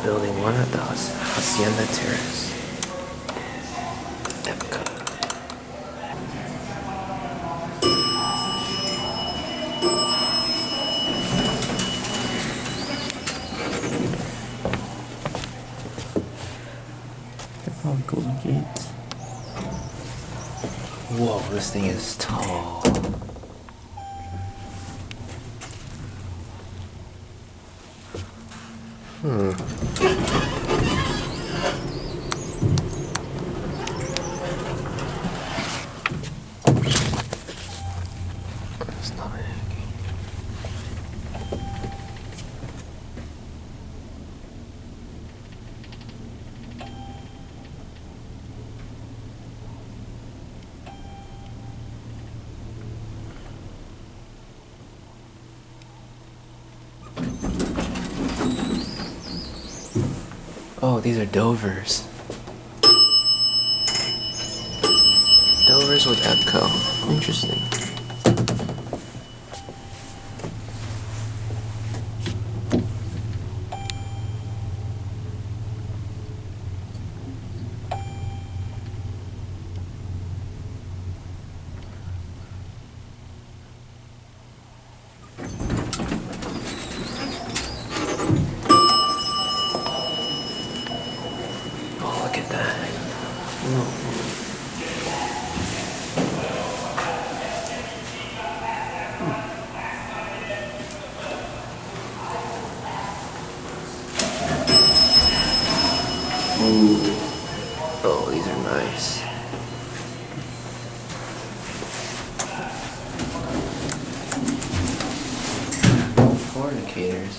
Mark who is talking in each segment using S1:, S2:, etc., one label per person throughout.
S1: Building 1 at the Hacienda Terrace. Epcot.
S2: They're probably golden gates.
S1: Whoa, this thing is tall. It's not an Oh, these are Dovers. Dovers with Epco. Interesting. Oh, look at that. Ooh. Oh, these are nice. Fornicators.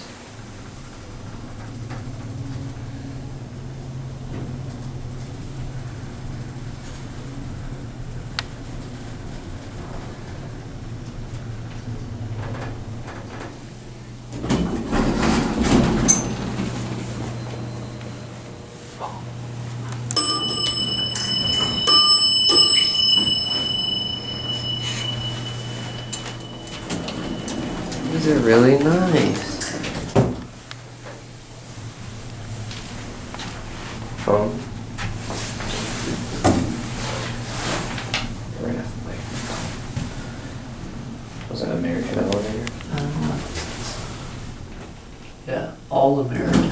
S1: These are really nice. Phone. We're gonna have to wait. Was it American elevator?
S2: I don't know. Yeah, all American.